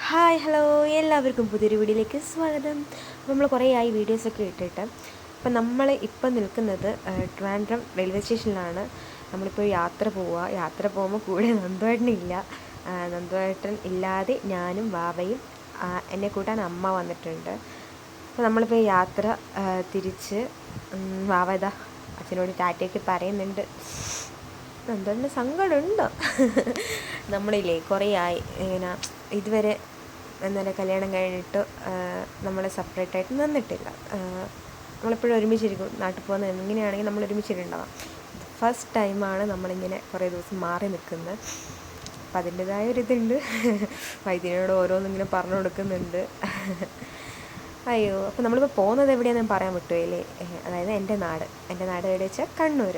Hi hello എല്ലാവർക്കും പുതിയൊരു വീഡിയോയിലേക്ക് സ്വാഗതം. നമ്മൾ കുറേ ആയി വീഡിയോസൊക്കെ ഇട്ടിട്ട്. അപ്പം നമ്മൾ ഇപ്പം നിൽക്കുന്നത് ട്രിവാൻഡ്രം റെയിൽവേ സ്റ്റേഷനിലാണ്. നമ്മളിപ്പോൾ യാത്ര പോകുമ്പോൾ കൂടെ നന്ദുവേട്ടനില്ല. നന്ദുവേട്ടൻ ഇല്ലാതെ ഞാനും വാവയും എന്നെ കൂട്ടാൻ അമ്മ വന്നിട്ടുണ്ട്. അപ്പോൾ നമ്മളിപ്പോൾ യാത്ര തിരിച്ച് വാവ ഇതാ അച്ഛനോട് ടാറ്റയൊക്കെ പറയുന്നുണ്ട്. നന്ദുവേട്ടന് സങ്കടമുണ്ടോ? നമ്മളില്ലേ കുറേ ആയി ഇങ്ങനെ ഇതുവരെ എന്നാലും കല്യാണം കഴിഞ്ഞിട്ട് നമ്മൾ സെപ്പറേറ്റായിട്ട് നിന്നിട്ടില്ല. നമ്മളെപ്പോഴും ഒരുമിച്ചിരിക്കും. നാട്ടിൽ പോകുന്ന എങ്ങനെയാണെങ്കിൽ നമ്മൾ ഒരുമിച്ചിട്ടുണ്ടാവാം. ഫസ്റ്റ് ടൈമാണ് നമ്മളിങ്ങനെ കുറേ ദിവസം മാറി നിൽക്കുന്നത്. അപ്പം അതിൻ്റെതായ ഒരിതുണ്ട്. വൈദ്യനോട് ഓരോന്നിങ്ങനെ പറഞ്ഞു കൊടുക്കുന്നുണ്ട്. അയ്യോ, അപ്പോൾ നമ്മളിപ്പോൾ പോകുന്നത് എവിടെയാണെന്ന് ഞാൻ പറയാൻ പറ്റുമല്ലേ? അതായത് എൻ്റെ നാട് എവിടെ വെച്ചാൽ കണ്ണൂർ.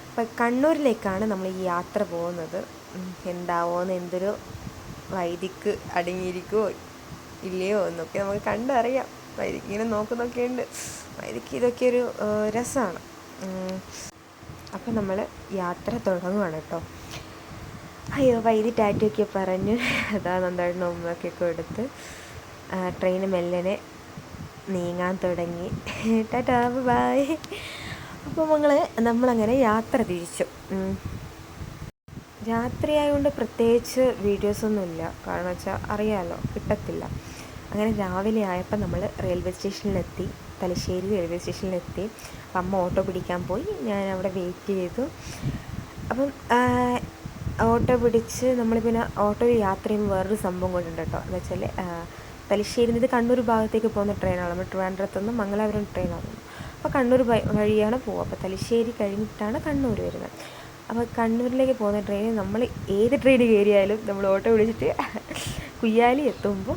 അപ്പം കണ്ണൂരിലേക്കാണ് നമ്മൾ ഈ യാത്ര പോകുന്നത്. എന്താവോന്ന് എന്തൊരു വൈദിക്ക് അടങ്ങിയിരിക്കുമോ ഇല്ലയോ എന്നൊക്കെ നമുക്ക് കണ്ടറിയാം. വൈദിക്ക് ഇങ്ങനെ നോക്കുന്നൊക്കെയുണ്ട്. വൈദിക്ക് ഇതൊക്കെ ഒരു രസമാണ്. അപ്പം നമ്മൾ യാത്ര തുടങ്ങുകയാണ് കേട്ടോ. അയ്യോ, വൈദി ടാറ്റയൊക്കെ പറഞ്ഞ് അതാ നന്ദാടിന് ഉമ്മയൊക്കെ കൊടുത്ത് ട്രെയിൻ മെല്ലനെ നീങ്ങാൻ തുടങ്ങി. Tata bye. അപ്പോൾ നമ്മളങ്ങനെ യാത്ര തിരിച്ചു. രാത്രിയായതുകൊണ്ട് പ്രത്യേകിച്ച് വീഡിയോസൊന്നുമില്ല. കാരണം വെച്ചാൽ അറിയാമല്ലോ, കിട്ടത്തില്ല. അങ്ങനെ രാവിലെ ആയപ്പോൾ നമ്മൾ റെയിൽവേ സ്റ്റേഷനിലെത്തി. തലശ്ശേരി റെയിൽവേ സ്റ്റേഷനിലെത്തി. അപ്പം അമ്മ ഓട്ടോ പിടിക്കാൻ പോയി, ഞാൻ അവിടെ വെയിറ്റ് ചെയ്തു. അപ്പം ഓട്ടോ പിടിച്ച് നമ്മൾ പിന്നെ ഓട്ടോയിൽ യാത്ര ചെയ്യുമ്പോൾ വേറൊരു സംഭവം കൊണ്ടുണ്ട് കേട്ടോ. എന്ന് വെച്ചാൽ തലശ്ശേരിയിൽ നിന്ന് കണ്ണൂർ ഭാഗത്തേക്ക് പോകുന്ന ട്രെയിനാണ്. നമ്മൾ ട്രിവാൻഡ്രത്തുനിന്ന് മംഗലാപുരം ട്രെയിനാണ്. അപ്പോൾ കണ്ണൂർ വഴിയാണ് പോകുക. അപ്പോൾ തലശ്ശേരി കഴിഞ്ഞിട്ടാണ് കണ്ണൂർ വരുന്നത്. അപ്പോൾ കണ്ണൂരിലേക്ക് പോകുന്ന ട്രെയിനിൽ നമ്മൾ ഏത് ട്രെയിൻ കയറിയാലും നമ്മൾ ഓട്ടോ വിളിച്ചിട്ട് കുയ്യാലി എത്തുമ്പോൾ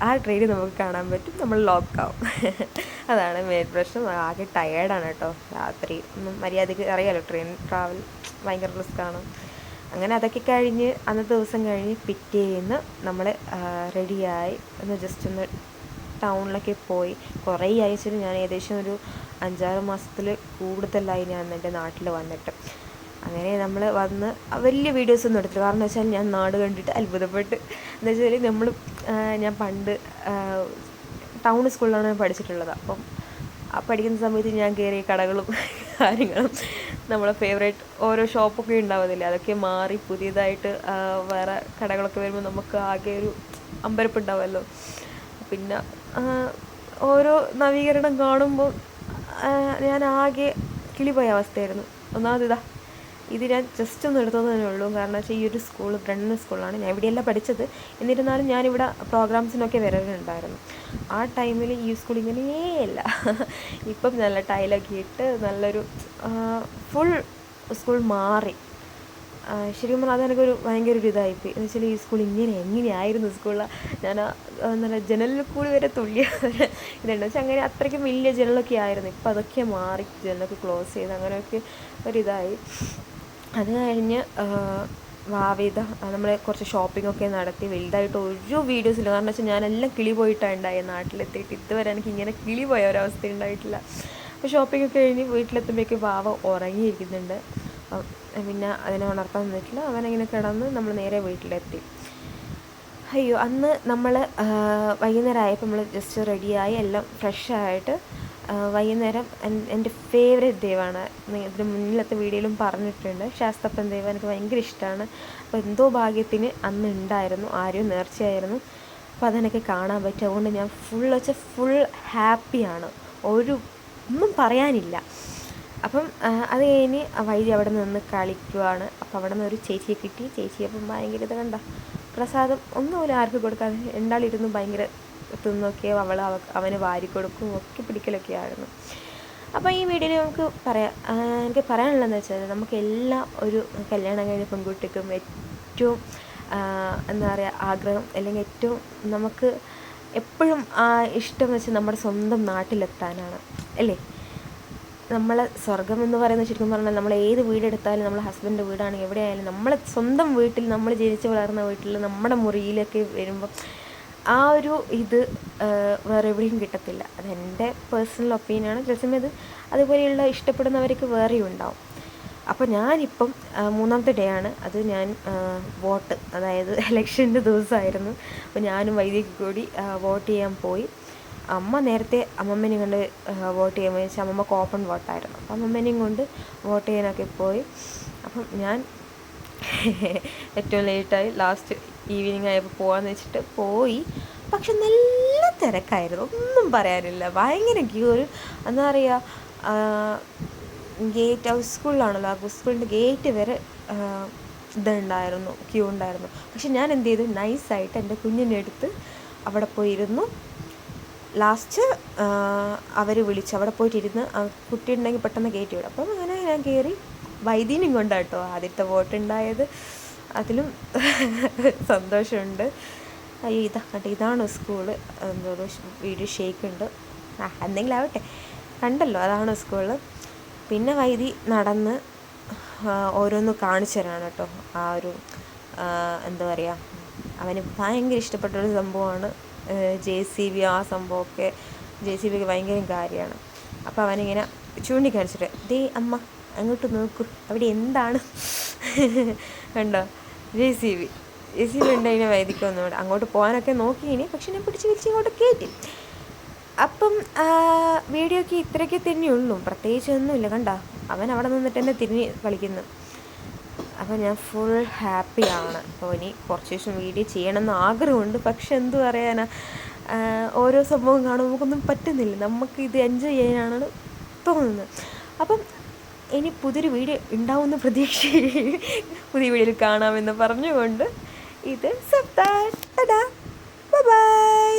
ആ ട്രെയിൻ നമുക്ക് കാണാൻ പറ്റും. നമ്മൾ ലോക്കാവും. അതാണ് മെയിൻ പ്രശ്നം. ആകെ ടയേർഡാണ് കേട്ടോ. രാത്രി ഒന്നും മര്യാദയ്ക്ക് അറിയാമല്ലോ, ട്രെയിൻ ട്രാവൽ ഭയങ്കര റിസ്ക്കാണ്. അങ്ങനെ അതൊക്കെ കഴിഞ്ഞ് അന്നത്തെ ദിവസം കഴിഞ്ഞ് പിറ്റേന്ന് നമ്മൾ റെഡിയായി ജസ്റ്റ് ടൗണിലൊക്കെ പോയി. കുറേ അയച്ചിട്ട് ഞാൻ ഏകദേശം ഒരു 5-6 മാസത്തിൽ കൂടുതലായി ഞാൻ എൻ്റെ നാട്ടിൽ വന്നിട്ട്. അങ്ങനെ നമ്മൾ വന്ന് വലിയ വീഡിയോസൊന്നും എടുത്തില്ല. കാരണം വെച്ചാൽ ഞാൻ നാട് കണ്ടിട്ട് അത്ഭുതപ്പെട്ട്. എന്താ വെച്ചാൽ ഞാൻ പണ്ട് ടൗൺ സ്കൂളിലാണ് പഠിച്ചിട്ടുള്ളത്. അപ്പം പഠിക്കുന്ന സമയത്ത് ഞാൻ കയറിയ കടകളും കാര്യങ്ങളും നമ്മളെ ഫേവറേറ്റ് ഓരോ ഷോപ്പൊക്കെ ഉണ്ടാവുന്നില്ല, അതൊക്കെ മാറി പുതിയതായിട്ട് വേറെ കടകളൊക്കെ വരുമ്പോൾ നമുക്ക് ആകെ ഒരു അമ്പരപ്പുണ്ടാവുമല്ലോ. പിന്നെ ഓരോ നവീകരണം കാണുമ്പോൾ ഞാൻ ആകെ കിളിപോയ അവസ്ഥയായിരുന്നു. ഒന്നാമത് ഇത് ഞാൻ ജസ്റ്റ് ഒന്ന് എടുത്തതേ ഉള്ളൂ. കാരണം വെച്ചാൽ ഈ ഒരു സ്കൂൾ ബ്രണ്ണൻ സ്കൂളാണ്. ഞാൻ ഇവിടെയല്ല പഠിച്ചത്. എന്നിരുന്നാലും ഞാനിവിടെ പ്രോഗ്രാംസിനൊക്കെ വരാറുണ്ടായിരുന്നു. ആ ടൈമിൽ ഈ സ്കൂൾ ഇങ്ങനെയല്ല. ഇപ്പം നല്ല ടൈലൊക്കെ ഇട്ട് നല്ലൊരു ഫുൾ സ്കൂൾ മാറി. ശരിക്കും പറഞ്ഞാൽ അതെനിക്കൊരു ഭയങ്കര ഒരു ഇതായിപ്പോയി. എന്ന് വെച്ചാൽ ഈ സ്കൂൾ എങ്ങനെയായിരുന്നു സ്കൂളിൽ. ഞാൻ നല്ല ജനലിൽ കൂടി വരെ തുള്ളിയ ഇതുണ്ട് വെച്ചാൽ അങ്ങനെ അത്രയ്ക്കും വലിയ ജനലൊക്കെ ആയിരുന്നു. ഇപ്പം അതൊക്കെ മാറി, ജനലൊക്കെ ക്ലോസ് ചെയ്ത് അങ്ങനെയൊക്കെ ഒരിതായി. അത് കഴിഞ്ഞ് വാവേദ നമ്മൾ കുറച്ച് ഷോപ്പിങ്ങൊക്കെ നടത്തി. വലുതായിട്ട് ഒരു വീഡിയോസില്ല. കാരണം വെച്ചാൽ ഞാനെല്ലാം കിളി പോയിട്ടാണ് ഉണ്ടായത്. നാട്ടിലെത്തിയിട്ട് ഇതുവരെ എനിക്ക് ഇങ്ങനെ കിളി പോയ ഒരവസ്ഥ ഉണ്ടായിട്ടില്ല. അപ്പോൾ ഷോപ്പിങ്ങൊക്കെ കഴിഞ്ഞ് വീട്ടിലെത്തുമ്പോഴേക്കും വാവ ഉറങ്ങിയിരിക്കുന്നുണ്ട്. പിന്നെ അതിനെ ഉണർത്താൻ നിന്നിട്ടില്ല. അവനങ്ങനെ കിടന്ന് നമ്മൾ നേരെ വീട്ടിലെത്തി. അയ്യോ, അന്ന് നമ്മൾ വൈകുന്നേരം ആയപ്പോൾ നമ്മൾ ജസ്റ്റ് റെഡിയായി എല്ലാം ഫ്രഷായിട്ട് വൈകുന്നേരം എൻ്റെ ഫേവറേറ്റ് ദൈവമാണ്. ഇതിന് മുന്നിലത്തെ വീഡിയോയിലും പറഞ്ഞിട്ടുണ്ട്. ശാസ്തപ്പൻ ദൈവം എനിക്ക് ഭയങ്കര ഇഷ്ടമാണ്. അപ്പോൾ എന്തോ ഭാഗ്യത്തിന് അന്ന് ഉണ്ടായിരുന്നു, ആരും നേർച്ചയായിരുന്നു. അപ്പോൾ അതെനിക്ക് കാണാൻ പറ്റും. അതുകൊണ്ട് ഞാൻ ഫുൾ ഹാപ്പിയാണ്. ഒന്നും പറയാനില്ല. അപ്പം അത് കഴിഞ്ഞ് വൈദ്യ അവിടെ നിന്ന് കളിക്കുവാണ്. അപ്പോൾ അവിടെ നിന്ന് ഒരു ചേച്ചിയെ കിട്ടി. ചേച്ചി അപ്പം ഭയങ്കര ഇത് കണ്ട പ്രസാദം ഒന്നുമില്ല ആർക്കും കൊടുക്കാതെ രണ്ടാളിരുന്ന് ഭയങ്കര തിന്നൊക്കെ അവന് വാരിക്കൊടുക്കും ഒക്കെ പിടിക്കലൊക്കെ ആയിരുന്നു. അപ്പോൾ ഈ വീഡിയോയിൽ എനിക്ക് പറയാനുള്ളതെന്ന് വെച്ചാൽ നമുക്കെല്ലാം ഒരു കല്യാണം കഴിഞ്ഞ പെൺകുട്ടിക്കും ഏറ്റവും എന്താ പറയുക ആഗ്രഹം, അല്ലെങ്കിൽ ഏറ്റവും നമുക്ക് എപ്പോഴും ഇഷ്ടം വെച്ച് നമ്മുടെ സ്വന്തം നാട്ടിലെത്താനാണ് അല്ലേ. നമ്മളെ സ്വർഗം എന്ന് പറയുന്നത് ശരിക്കും പറഞ്ഞാൽ നമ്മൾ ഏത് വീടെടുത്താലും നമ്മളെ ഹസ്ബൻഡിൻ്റെ വീടാണെങ്കിൽ എവിടെയായാലും നമ്മളെ സ്വന്തം വീട്ടിൽ നമ്മൾ ജനിച്ച് വളർന്ന വീട്ടിൽ നമ്മുടെ മുറിയിലൊക്കെ വരുമ്പോൾ ആ ഒരു ഇത് വേറെ എവിടെയും കിട്ടത്തില്ല. അതെൻ്റെ പേഴ്സണൽ ഒപ്പീനിയനാണ്. ചില സമയത്ത് അതുപോലെയുള്ള ഇഷ്ടപ്പെടുന്നവർക്ക് വേറെയും ഉണ്ടാവും. അപ്പോൾ ഞാനിപ്പം മൂന്നാമത്തെ ഡേ ആണ് അത്. ഞാൻ വോട്ട്, അതായത് ഇലക്ഷൻ്റെ ദിവസമായിരുന്നു. അപ്പോൾ ഞാനും വൈദ്യക്ക് കൂടി വോട്ട് ചെയ്യാൻ പോയി. അമ്മ നേരത്തെ അമ്മമ്മേനെയും കൊണ്ട് വോട്ട് ചെയ്യാൻ പോയി വെച്ചാൽ അമ്മമ്മക്ക് ഓപ്പൺ വോട്ടായിരുന്നു. അപ്പം അമ്മമ്മേനെയും കൊണ്ട് വോട്ട് ചെയ്യാനൊക്കെ പോയി. അപ്പം ഞാൻ ഏറ്റവും ലേറ്റായി ലാസ്റ്റ് ഈവനിങ് ആയപ്പോൾ പോകാമെന്ന് വെച്ചിട്ട് പോയി. പക്ഷെ നല്ല തിരക്കായിരുന്നു, ഒന്നും പറയാനില്ല. ഭയങ്കര ക്യൂ. ഒരു എന്താ പറയുക, ഗേറ്റ് ഹൗസ് സ്കൂളിലാണല്ലോ, ആ സ്കൂളിൻ്റെ ഗേറ്റ് വരെ ഇതുണ്ടായിരുന്നു, ക്യൂ ഉണ്ടായിരുന്നു. പക്ഷെ ഞാൻ എന്ത് ചെയ്തു, നൈസായിട്ട് എൻ്റെ കുഞ്ഞിനെ എടുത്ത് അവിടെ പോയിരുന്നു. ലാസ്റ്റ് അവർ വിളിച്ചു, അവിടെ പോയിട്ടിരുന്ന് കുട്ടി ഉണ്ടെങ്കിൽ പെട്ടെന്ന് കയറ്റി വിടും. അപ്പം അങ്ങനെ ഞാൻ കയറി. വൈദ്യനും കൊണ്ടാട്ടോ ആദ്യത്തെ വോട്ടുണ്ടായത്. അതിലും സന്തോഷമുണ്ട്. അയ്യോ ഇതാണ് സ്കൂള്. എന്തോ വീഡിയോ ഷേക്ക് ഉണ്ട്. എന്തെങ്കിലും ആവട്ടെ, കണ്ടല്ലോ, അതാണ് സ്കൂള്. പിന്നെ വൈദ്യ നടന്ന് ഓരോന്ന് കാണിച്ചു തരാണ് കേട്ടോ. ആ ഒരു എന്താ പറയുക, അവന് ഭയങ്കര ഇഷ്ടപ്പെട്ടൊരു സംഭവമാണ് JCB. ആ സംഭവമൊക്കെ JCBക്ക് ഭയങ്കര കാര്യമാണ്. അപ്പോൾ അവനിങ്ങനെ ചൂണ്ടിക്കാണിച്ചിട്ട്, ദേ അമ്മ അങ്ങോട്ട് നോക്കൂ, അവിടെ എന്താണ് കണ്ടോ, JCB ഉണ്ടതിനെ വൈദിക്കൊന്നും ഇവിടെ. അങ്ങോട്ട് പോകാനൊക്കെ നോക്കിയിനി, പക്ഷെ ഞാൻ പിടിച്ച് വലിച്ച് ഇങ്ങോട്ട് കയറ്റി. അപ്പം വീഡിയോക്ക് ഇത്രയൊക്കെ തന്നെയുള്ളൂ, പ്രത്യേകിച്ചൊന്നുമില്ല. കണ്ട അവൻ അവിടെ നിന്നിട്ട് തന്നെ തിരിഞ്ഞ് കളിക്കുന്നു. അപ്പോൾ ഞാൻ ഫുൾ ഹാപ്പിയാണ്. അപ്പോൾ ഇനി കുറച്ച് ദിവസം വീഡിയോ ചെയ്യണമെന്ന് ആഗ്രഹമുണ്ട്. പക്ഷെ എന്തു പറയാനാ, ഓരോ സംഭവം കാണുമ്പോൾ നമുക്കൊന്നും പറ്റുന്നില്ല. നമുക്ക് ഇത് എൻജോയ് ചെയ്യാനാണ് തോന്നുന്നത്. അപ്പം ഇനി പുതിയൊരു വീഡിയോ ഉണ്ടാവുമെന്ന് പ്രതീക്ഷയിൽ പുതിയ വീഡിയോയിൽ കാണാമെന്ന് പറഞ്ഞുകൊണ്ട് ഇത് സബ്താ. ബൈ.